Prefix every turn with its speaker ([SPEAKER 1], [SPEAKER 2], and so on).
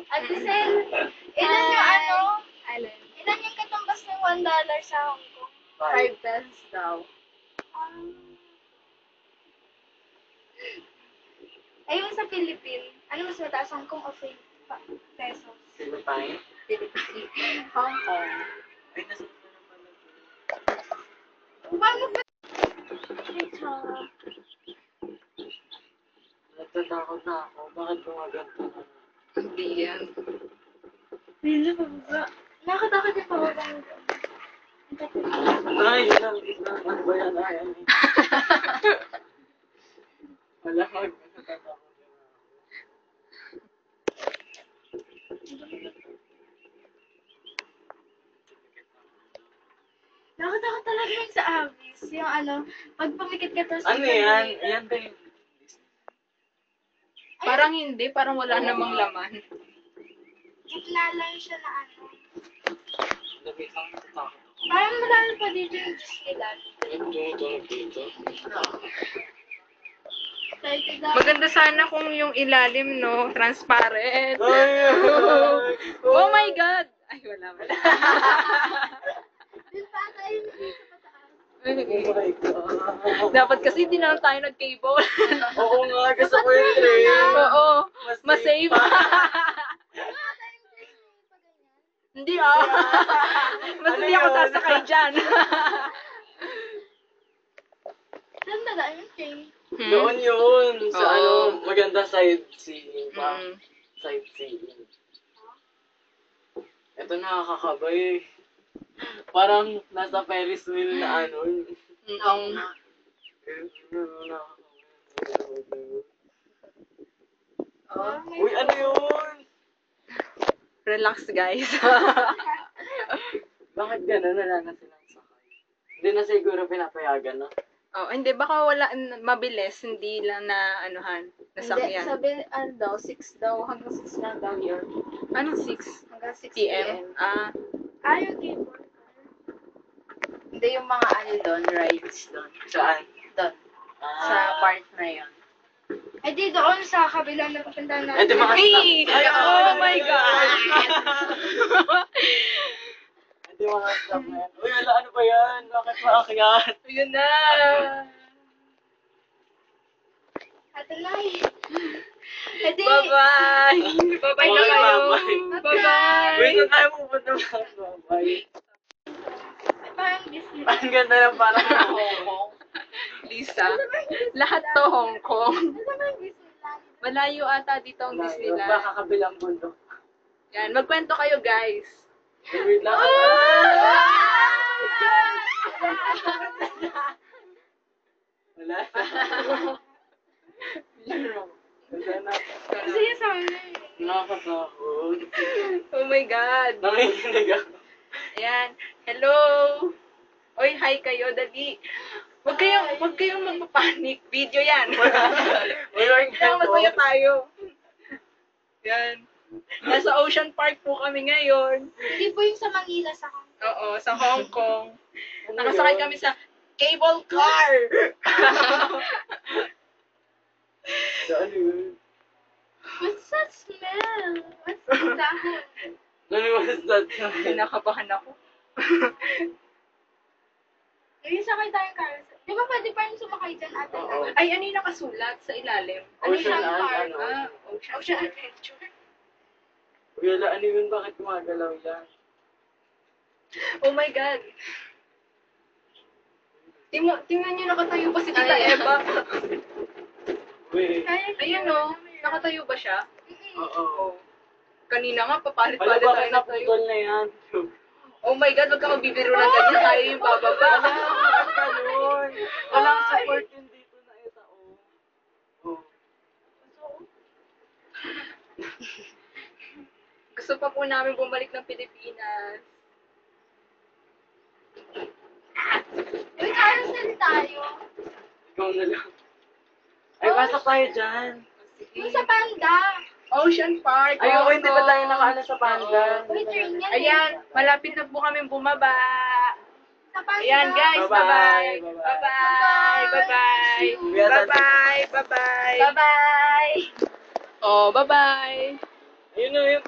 [SPEAKER 1] Ate Sel, ilan yung ano?
[SPEAKER 2] Alin?
[SPEAKER 1] Ilan yung katumbas ng $1 sa Hong Kong?
[SPEAKER 2] 5 pesos daw.
[SPEAKER 1] Ayun sa Philippines, ano mas mataas, Hong Kong o pesos?
[SPEAKER 3] Philippines?
[SPEAKER 2] Philippines. Hong Kong.
[SPEAKER 3] Ay, nasa na pala.
[SPEAKER 1] Paano ba?
[SPEAKER 3] Natatakot na ako. Bakit gumaganto na?
[SPEAKER 2] Hindi yan.
[SPEAKER 1] Hindi ba? Nakatakot yung pababang doon.
[SPEAKER 3] Ay, lang. Ano ba yan? Ay, ay. Wala ko. Natatakot na ako.
[SPEAKER 1] Nakatakot talaga yung sa Avis. Yung ano, pag pumikit ka tapos...
[SPEAKER 3] Ano yan? Yan ba yung...
[SPEAKER 2] Parang hindi. Parang wala namang laman.
[SPEAKER 1] Gitna lang siya na ano.
[SPEAKER 3] Labis ang natatakot.
[SPEAKER 1] Parang marami pa dito yung Disneyland.
[SPEAKER 3] Tumutulog dito.
[SPEAKER 1] Excited ako.
[SPEAKER 2] Maganda sana kung yung ilalim, no? Transparent.
[SPEAKER 3] Ay!
[SPEAKER 2] Oh my God! Ay, wala.
[SPEAKER 1] Dun pa tayo dito pataas.
[SPEAKER 3] Oh my God.
[SPEAKER 2] Dapat kasi hindi na lang tayo nag-cable.
[SPEAKER 3] Oo nga, gusto ko yung train.
[SPEAKER 2] Oo. Mas safe.
[SPEAKER 1] Wala tayong Disney pa ganyan.
[SPEAKER 2] Hindi Mas hindi ako sasakay dyan.
[SPEAKER 1] Saan dadaan yung train?
[SPEAKER 3] Doon yun. Sa
[SPEAKER 2] Oo.
[SPEAKER 3] ano, maganda sightseeing pa.
[SPEAKER 2] Mm.
[SPEAKER 3] Sightseeing. Ito nakakakabay. Parang nasa Ferris wheel na ano.
[SPEAKER 2] Oo nga.
[SPEAKER 3] Uy, ano yun?
[SPEAKER 2] Relax, guys.
[SPEAKER 3] Bakit gano'n? Wala na silang sakay. Hindi na siguro pinapayagan na.
[SPEAKER 2] Oh, hindi. Baka wala, mabilis. Hindi lang na, anuhan,
[SPEAKER 1] Hindi,
[SPEAKER 2] nasakyan.
[SPEAKER 1] sabi, ano daw, 6 daw, hanggang 6 lang daw yun.
[SPEAKER 2] Anong 6
[SPEAKER 1] Hanggang 6
[SPEAKER 2] p.m.?
[SPEAKER 1] p.m.
[SPEAKER 2] Ah,
[SPEAKER 1] Yung cable car.
[SPEAKER 4] Hindi yung mga ano doon, rides doon.
[SPEAKER 3] Saan?
[SPEAKER 4] Doon. Sa part na yun.
[SPEAKER 1] Eh di doon sa kabila na papunta na.
[SPEAKER 3] Eh, di mga
[SPEAKER 2] Hey!
[SPEAKER 3] Ay,
[SPEAKER 2] Oh my God!
[SPEAKER 3] Hindi mga stop na yan. Uy, wala, ano ba yan? Bakit maakyat?
[SPEAKER 2] Yun na!
[SPEAKER 1] Ate Nay. Eh di,
[SPEAKER 2] Bye-bye! Bye-bye na kayo!
[SPEAKER 3] Bye-bye.
[SPEAKER 2] Bye-bye!
[SPEAKER 3] Wait, saan tayo pupunta mga bye?
[SPEAKER 1] parang Disney.
[SPEAKER 3] Ang ganda lang parang Hong Kong.
[SPEAKER 2] Lisa, lahat to Hong Kong.
[SPEAKER 1] Ano ba yung Disneyland?
[SPEAKER 2] Malayo ata dito ang
[SPEAKER 3] Baka
[SPEAKER 2] Disneyland.
[SPEAKER 3] kabilang bundok.
[SPEAKER 2] Yan, magkwento kayo guys.
[SPEAKER 3] Wait lang. Wala. Wala na.
[SPEAKER 1] Kasi yung sa ano eh.
[SPEAKER 3] Nakakatakot.
[SPEAKER 2] Oh my God.
[SPEAKER 3] Nanginginig ako.
[SPEAKER 2] Ayan. Hello. Oy, hi kayo, dali. Huwag kayong magpapanik. Video yan.
[SPEAKER 3] Wala yung
[SPEAKER 2] Kaya masaya tayo. Yan. Nasa Ocean Park po kami ngayon.
[SPEAKER 1] Hindi po yung sa Manila sa Hong Kong.
[SPEAKER 2] Oo, sa Hong Kong. Nakasakay kami sa cable car.
[SPEAKER 3] Ano yun?
[SPEAKER 1] What's that smell? What's that?
[SPEAKER 3] Ano was that?
[SPEAKER 2] Kinakabahan ako.
[SPEAKER 1] Yung sakay tayong carousel. Di ba pwede pa yung sumakay dyan ate?
[SPEAKER 3] Oo.
[SPEAKER 2] Ay, ano yung nakasulat sa ilalim? Ano
[SPEAKER 3] Ocean
[SPEAKER 2] yung
[SPEAKER 3] and ano?
[SPEAKER 2] Ocean Adventure.
[SPEAKER 3] Wala, ano yun? Bakit gumagalaw yan?
[SPEAKER 2] Oh my God. Tingnan nyo, nakatayo pa si Tita
[SPEAKER 4] Ay.
[SPEAKER 2] Eva.
[SPEAKER 3] Wait.
[SPEAKER 2] Ayun o, nakatayo ba siya?
[SPEAKER 3] Oo.
[SPEAKER 2] Kanina nga,
[SPEAKER 3] Wala,
[SPEAKER 2] papalit-palit
[SPEAKER 3] bakit
[SPEAKER 2] tayo na tayo.
[SPEAKER 3] naputol na yan?
[SPEAKER 2] Oh my God, wag ka magbibiro ng ganyan, tayo yung bababa.
[SPEAKER 3] Bakit ganun? Walang support yun dito na ito. Oh.
[SPEAKER 2] Gusto pa po namin bumalik ng Pilipinas.
[SPEAKER 1] Uy, carousel tayo.
[SPEAKER 3] Ikaw na lang. Ay, pasok tayo dyan.
[SPEAKER 1] Yung sa Panda.
[SPEAKER 2] Ocean Park.
[SPEAKER 3] Ayoko, hindi ba tayo
[SPEAKER 2] Hong Kong.
[SPEAKER 3] nakaano sa panda?
[SPEAKER 1] Uy, train yan.
[SPEAKER 2] Ayan, malapit na po kami bumaba.
[SPEAKER 1] Sa Panda.
[SPEAKER 2] Ayan guys,
[SPEAKER 3] Bye-bye.
[SPEAKER 2] bye-bye. Bye-bye. Bye-bye.
[SPEAKER 3] We are
[SPEAKER 2] Bye-bye. Bye-bye.
[SPEAKER 1] Bye-bye.
[SPEAKER 2] Oh, bye-bye.
[SPEAKER 3] Ayun na yun.